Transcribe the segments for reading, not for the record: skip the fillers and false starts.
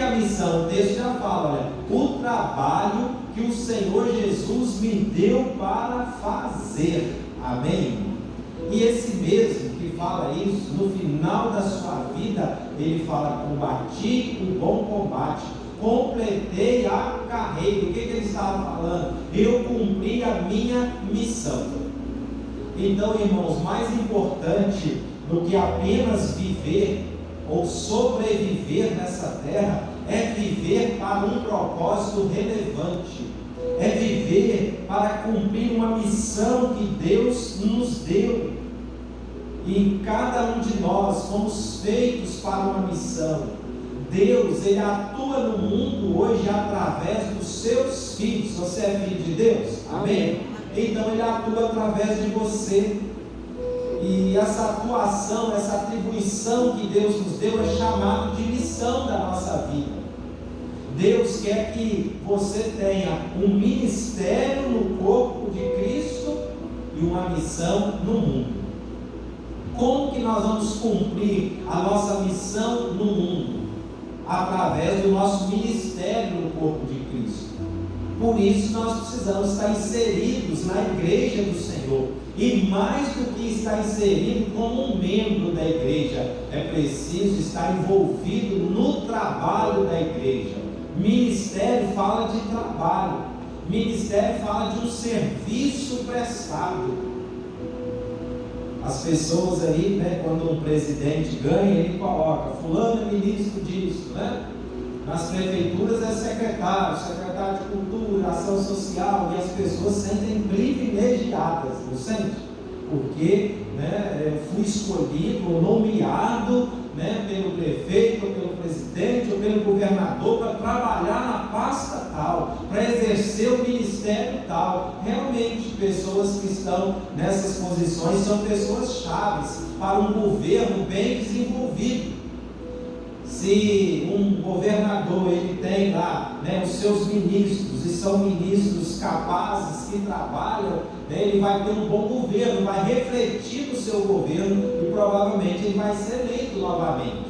a missão? O texto já fala, olha, o trabalho que o Senhor Jesus me deu para fazer. Amém? E esse mesmo que fala isso, no final da sua vida, ele fala: combati o bom combate, completei a carreira. O que ele estava falando? Eu cumpri a minha missão. Então, irmãos, mais importante do que apenas viver ou sobreviver nessa terra é viver para um propósito relevante, é viver para cumprir uma missão que Deus nos deu. E cada um de nós fomos feitos para uma missão. Deus, Ele atua no mundo hoje através dos seus filhos. Você é filho de Deus? Amém? Então Ele atua através de você. E essa atuação, essa atribuição que Deus nos deu é chamado de missão da nossa vida. Deus quer que você tenha um ministério no corpo de Cristo e uma missão no mundo. Como que nós vamos cumprir a nossa missão no mundo? Através do nosso ministério no corpo de Cristo. Por isso nós precisamos estar inseridos na igreja do Senhor. E mais do que estar inserido como um membro da igreja, é preciso estar envolvido no trabalho da igreja. Ministério fala de trabalho. Ministério fala de um serviço prestado. As pessoas aí, né, quando um presidente ganha, ele coloca: fulano é ministro disso, né? Nas prefeituras é secretário de cultura, ação social, e as pessoas sentem privilegiadas, não sente? Porque, né, eu fui escolhido, nomeado, né, pelo prefeito, ou pelo presidente, ou pelo governador, para trabalhar na pasta tal, para exercer o ministério tal. Realmente, pessoas que estão nessas posições são pessoas chaves para um governo bem desenvolvido. Se um governador ele tem lá, né, os seus ministros, e são ministros capazes que trabalham, né, ele vai ter um bom governo, vai refletir no seu governo e provavelmente ele vai ser eleito novamente.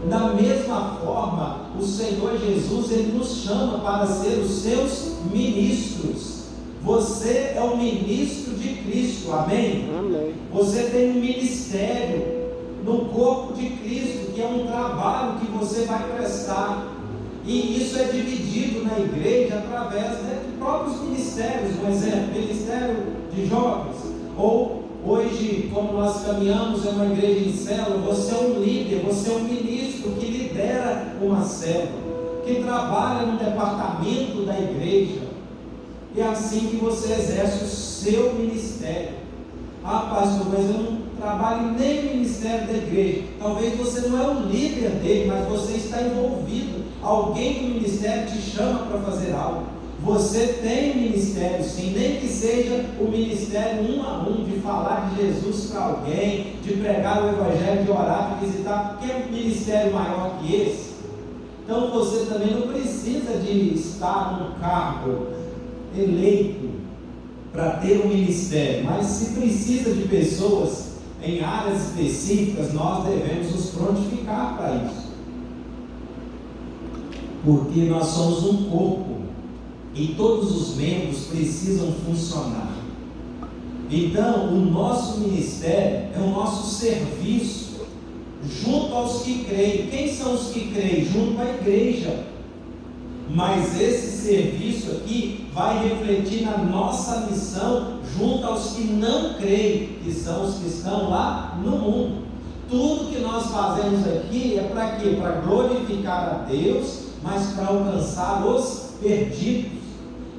Da mesma forma, o Senhor Jesus ele nos chama para ser os seus ministros. Você é o ministro de Cristo, amém? Amém. Você tem um ministério no corpo de Cristo, que é um trabalho que você vai prestar, e isso é dividido na igreja através, né, de próprios ministérios. Um exemplo, ministério de jovens, ou hoje, como nós caminhamos, é uma igreja em célula. Você é um líder, você é um ministro que lidera uma célula, que trabalha no departamento da igreja. É assim que você exerce o seu ministério. Ah, pastor, mas eu não trabalho nem no ministério da igreja. Talvez você não é o líder dele, mas você está envolvido. Alguém do ministério te chama para fazer algo. Você tem um ministério sim, nem que seja o ministério 1 a 1, de falar de Jesus para alguém, de pregar o evangelho, de orar, de visitar. Que é um ministério maior que esse? Então você também não precisa de estar num cargo eleito para ter um ministério, mas se precisa de pessoas em áreas específicas, nós devemos nos prontificar para isso, porque nós somos um corpo e todos os membros precisam funcionar. Então o nosso ministério é o nosso serviço junto aos que creem. Quem são os que creem? Junto à igreja. Mas esse serviço aqui vai refletir na nossa missão junto aos que não creem, que são os que estão lá no mundo. Tudo que nós fazemos aqui é para quê? Para glorificar a Deus, mas para alcançar os perdidos.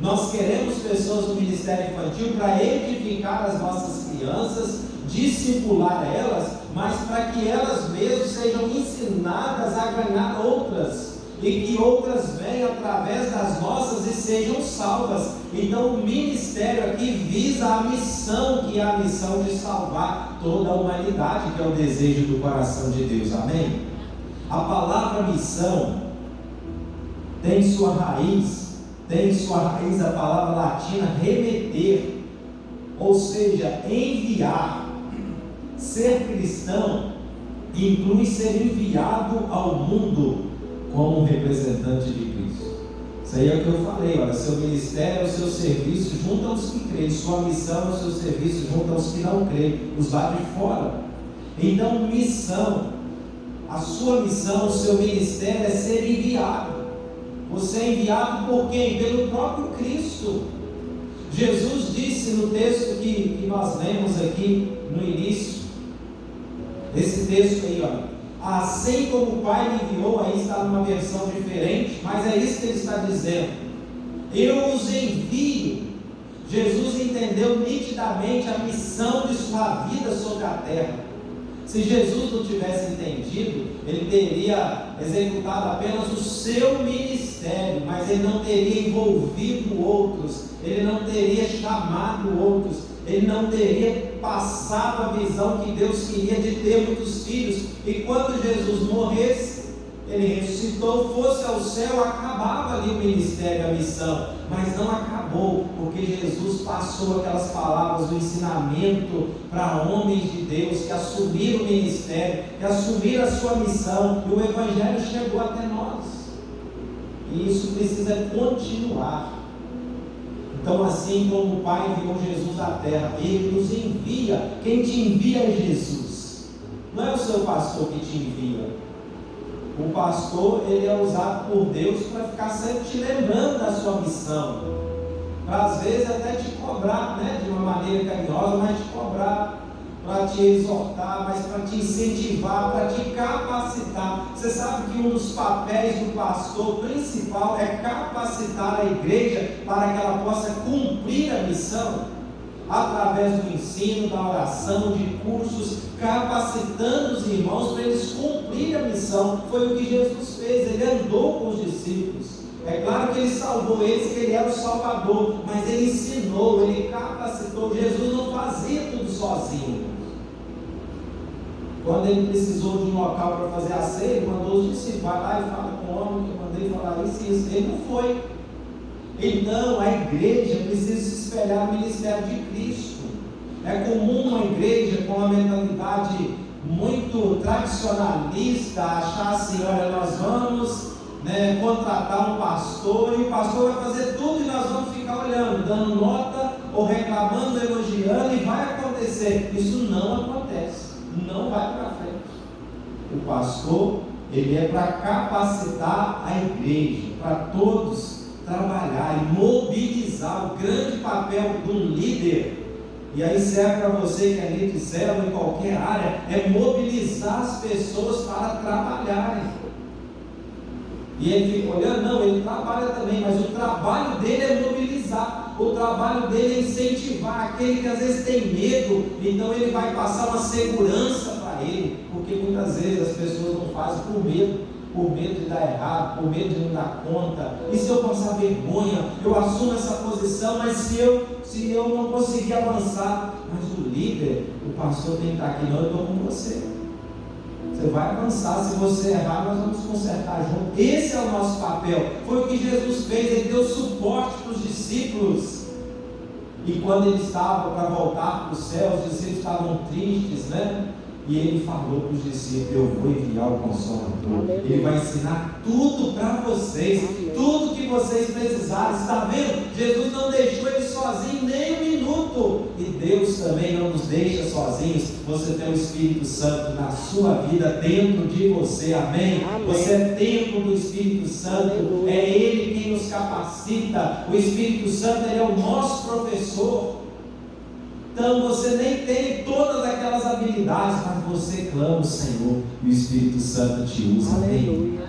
Nós queremos pessoas no ministério infantil para edificar as nossas crianças, discipular elas, mas para que elas mesmas sejam ensinadas a ganhar outras, e que outras venham através das nossas e sejam salvas. Então o ministério aqui visa a missão, que é a missão de salvar toda a humanidade, que é o desejo do coração de Deus, amém? A palavra missão tem sua raiz a palavra latina remeter, ou seja, enviar. Ser cristão inclui ser enviado ao mundo como um representante de Cristo. Isso aí é o que eu falei, olha, seu ministério é o seu serviço junto aos que creem, sua missão é o seu serviço junto aos que não creem, os lá de fora. Então, missão, a sua missão, o seu ministério é ser enviado. Você é enviado por quem? Pelo próprio Cristo. Jesus disse no texto que nós lemos aqui no início, esse texto aí, olha, assim como o Pai me enviou, aí está numa versão diferente, mas é isso que ele está dizendo, eu os envio. Jesus entendeu nitidamente a missão de sua vida sobre a terra. Se Jesus não tivesse entendido, ele teria executado apenas o seu ministério, mas ele não teria envolvido outros, ele não teria chamado outros, ele não teria passado a visão que Deus queria de ter muitos filhos. E quando Jesus morresse, ele ressuscitou, fosse ao céu, acabava ali o ministério, a missão, mas não acabou, porque Jesus passou aquelas palavras do ensinamento para homens de Deus que assumiram o ministério, que assumiram a sua missão, e o Evangelho chegou até nós, e isso precisa continuar. Então, assim como o Pai enviou Jesus à terra, Ele nos envia. Quem te envia é Jesus, não é o seu pastor que te envia. O pastor, ele é usado por Deus para ficar sempre te lembrando da sua missão, para às vezes até te cobrar, né, de uma maneira carinhosa, mas te cobrar, para te exortar, mas para te incentivar, para te capacitar. Você sabe que um dos papéis do pastor principal é capacitar a igreja para que ela possa cumprir a missão, através do ensino, da oração, de cursos, capacitando os irmãos para eles cumprirem a missão. Foi o que Jesus fez, ele andou com os discípulos. É claro que ele salvou eles, que ele era o Salvador, mas ele ensinou, ele capacitou. Jesus não fazia tudo sozinho. Quando ele precisou de um local para fazer a ceia, ele mandou os discípulos, vai lá e fala com o homem que eu mandei falar isso e isso. Ele não foi. Então a igreja precisa se espelhar no ministério de Cristo. É comum uma igreja com uma mentalidade muito tradicionalista achar assim, olha, nós vamos contratar um pastor e o pastor vai fazer tudo e nós vamos ficar olhando, dando nota ou reclamando, elogiando, e vai acontecer. Isso não acontece, não vai para frente. O pastor, ele é para capacitar a igreja, para todos trabalhar e mobilizar. O grande papel de um líder, e aí serve para você que é líder de célula em qualquer área, é mobilizar as pessoas para trabalharem. E ele fica olhando, não, ele trabalha também, mas o trabalho dele é mobilizar, o trabalho dele é incentivar aquele que às vezes tem medo, então ele vai passar uma segurança para ele, porque muitas vezes as pessoas não fazem por medo de dar errado, por medo de não dar conta. E se eu passar vergonha, eu assumo essa posição, mas se eu não conseguir avançar, mas o líder, o pastor tem que estar aqui, não, eu estou com você. Você vai avançar, se você errar, nós vamos consertar junto. Esse é o nosso papel. Foi o que Jesus fez, ele deu suporte para os discípulos. E quando ele estava para voltar para o céu, os discípulos estavam tristes, né? E ele falou para os discípulos, eu vou enviar o Consolador, ele vai ensinar tudo para vocês, tudo que vocês precisarem. Está vendo? Jesus não deixou ele sozinho nem um minuto, e Deus também não nos deixa sozinhos. Você tem o Espírito Santo na sua vida, dentro de você, amém? Você é templo do Espírito Santo, é Ele quem nos capacita. O Espírito Santo, ele é o nosso professor. Então você nem tem todas aquelas habilidades, mas você clama o Senhor e o Espírito Santo te usa. Amém?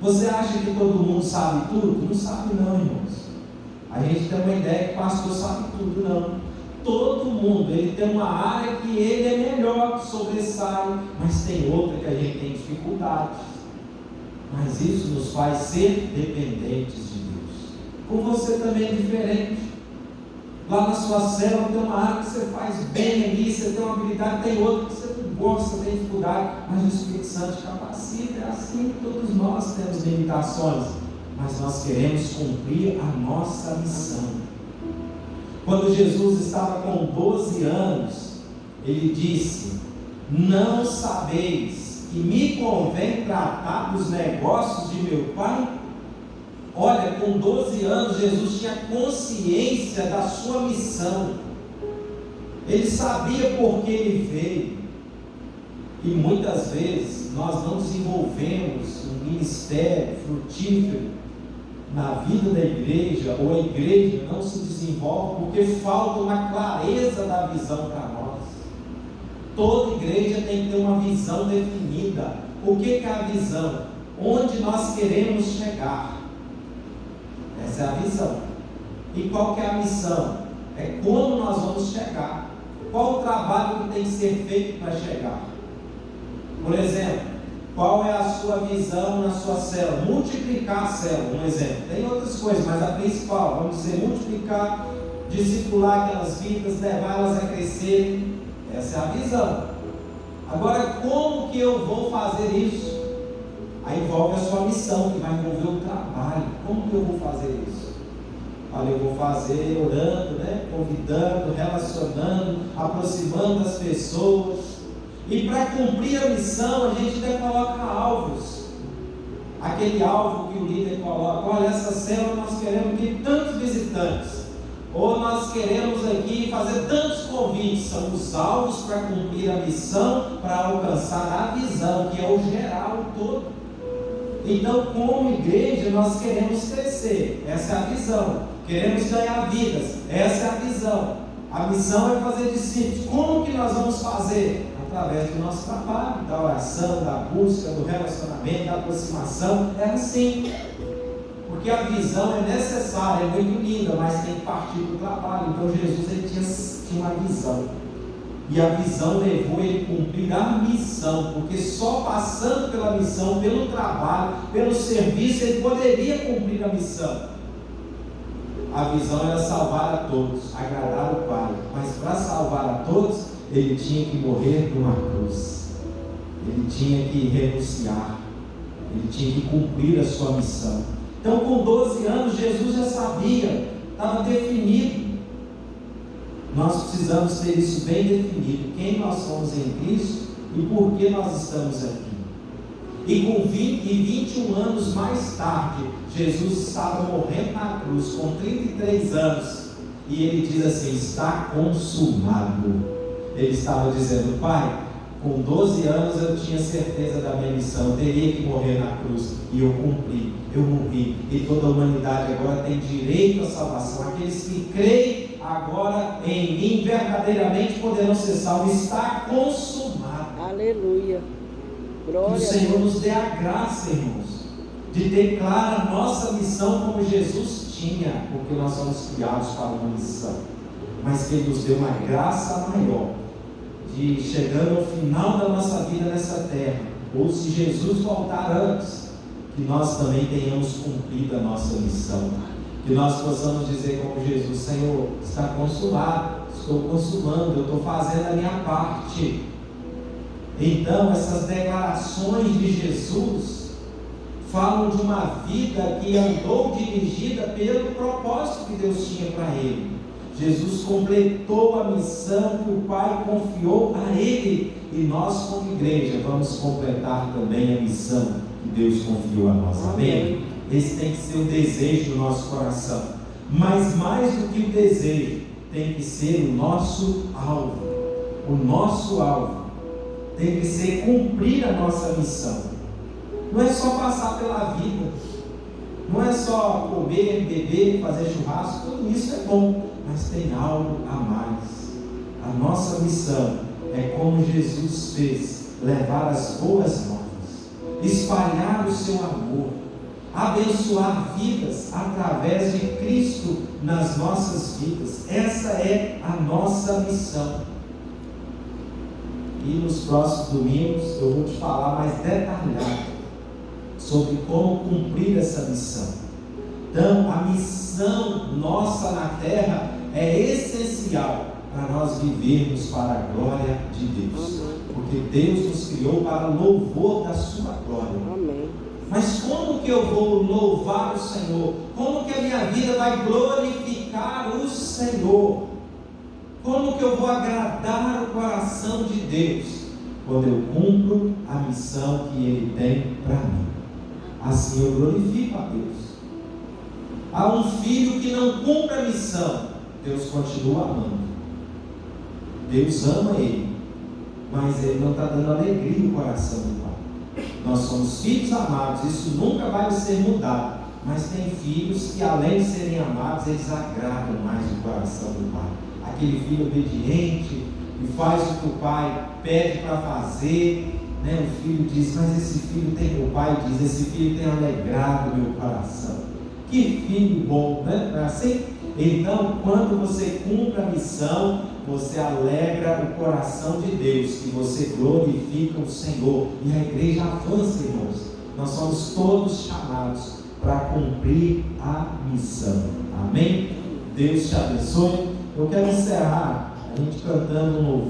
Você acha que todo mundo sabe tudo? Não sabe não, irmãos. A gente tem uma ideia que o pastor sabe tudo, não. Todo mundo, ele tem uma área que ele é melhor, que sobressai, mas tem outra que a gente tem dificuldade. Mas isso nos faz ser dependentes de Deus. Com você também é diferente. Lá na sua célula tem uma área que você faz bem ali, você tem uma habilidade, tem outra que você não gosta, tem dificuldade, mas o Espírito Santo te capacita. É assim que todos nós temos limitações, mas nós queremos cumprir a nossa missão. Quando Jesus estava com 12 anos, ele disse, não sabeis que me convém tratar dos negócios de meu Pai? Olha, com 12 anos, Jesus tinha consciência da sua missão. Ele sabia por que ele veio. E muitas vezes nós não desenvolvemos um ministério frutífero na vida da igreja, ou a igreja não se desenvolve porque falta uma clareza da visão para nós. Toda igreja tem que ter uma visão definida. O que é a visão? Onde nós queremos chegar. Essa é a visão. E qual que é a missão? É como nós vamos chegar. Qual o trabalho que tem que ser feito para chegar? Por exemplo, qual é a sua visão na sua célula? Multiplicar a célula, um exemplo. Tem outras coisas, mas a principal, vamos dizer, multiplicar, discipular aquelas vidas, levá-las a crescer. Essa é a visão. Agora, como que eu vou fazer isso? Aí envolve a sua missão, que vai envolver o trabalho. Como que eu vou fazer isso? Olha, eu vou fazer orando, convidando, relacionando, aproximando as pessoas. E para cumprir a missão, a gente ainda coloca alvos. Aquele alvo que o líder coloca: olha, essa célula nós queremos ter tantos visitantes, ou nós queremos aqui fazer tantos convites. São os alvos para cumprir a missão, para alcançar a visão, que é o geral todo. Então, como igreja, nós queremos crescer. Essa é a visão. Queremos ganhar vidas. Essa é a visão. A missão é fazer discípulos. Como que nós vamos fazer? Através do nosso trabalho, da oração, da busca, do relacionamento, da aproximação. É assim. Porque a visão é necessária, é muito linda, mas tem que partir do trabalho. Então Jesus ele tinha uma visão. E a visão levou ele a cumprir a missão. Porque só passando pela missão, pelo trabalho, pelo serviço, ele poderia cumprir a missão. A visão era salvar a todos, agradar o Pai. Mas para salvar a todos, ele tinha que morrer numa cruz. Ele tinha que renunciar. Ele tinha que cumprir a sua missão. Então, com 12 anos, Jesus já sabia, estava definido. Nós precisamos ter isso bem definido: quem nós somos em Cristo e por que nós estamos aqui. E com 21 anos mais tarde, Jesus estava morrendo na cruz, com 33 anos, e ele diz assim: está consumado. Ele estava dizendo: Pai, com 12 anos eu tinha certeza da minha missão, eu teria que morrer na cruz, e eu cumpri, eu morri, e toda a humanidade agora tem direito à salvação. Aqueles que creem agora em mim verdadeiramente poderão ser salvos. Está consumado. Aleluia. Glória. Que o Senhor nos dê a graça, irmãos, de ter clara a nossa missão como Jesus tinha, porque nós somos criados para uma missão, mas que Ele nos dê uma graça maior, de chegando ao final da nossa vida nessa terra, ou se Jesus voltar antes, que nós também tenhamos cumprido a nossa missão, que nós possamos dizer como Jesus: Senhor, está consumado, estou consumando, eu estou fazendo a minha parte. Então, essas declarações de Jesus falam de uma vida que andou dirigida pelo propósito que Deus tinha para ele. Jesus completou a missão que o Pai confiou a ele, e nós, como igreja, vamos completar também a missão que Deus confiou a nós. Amém? Esse tem que ser o desejo do nosso coração, mas mais do que o desejo, tem que ser o nosso alvo. O nosso alvo tem que ser cumprir a nossa missão. Não é só passar pela vida, não é só comer, beber, fazer churrasco. Tudo isso é bom, mas tem algo a mais. A nossa missão é como Jesus fez: levar as boas novas, espalhar o seu amor, abençoar vidas através de Cristo nas nossas vidas. Essa é a nossa missão. E nos próximos domingos eu vou te falar mais detalhado sobre como cumprir essa missão. Então, a missão nossa na terra é essencial para nós vivermos para a glória de Deus. Porque Deus nos criou para louvor da sua glória. Amém. Mas como que eu vou louvar o Senhor? Como que a minha vida vai glorificar o Senhor? Como que eu vou agradar o coração de Deus? quando eu cumpro a missão que Ele tem para mim. Assim eu glorifico a Deus. Há um filho que não cumpre a missão, Deus continua amando. Deus ama ele, mas ele não está dando alegria no coração do Pai. Nós somos filhos amados, isso nunca vai ser mudado. Mas tem filhos que, além de serem amados, eles agradam mais o coração do Pai. Aquele filho obediente, que faz o que o pai pede para fazer, né? O filho diz, mas esse filho tem, o pai diz, esse filho tem alegrado meu coração. Que filho bom, né? Não é assim? Então, quando você cumpre a missão, você alegra o coração de Deus, e você glorifica o Senhor, e a igreja avança, irmãos. Nós somos todos chamados para cumprir a missão. Amém? Deus te abençoe. Eu quero encerrar a gente cantando um louvor.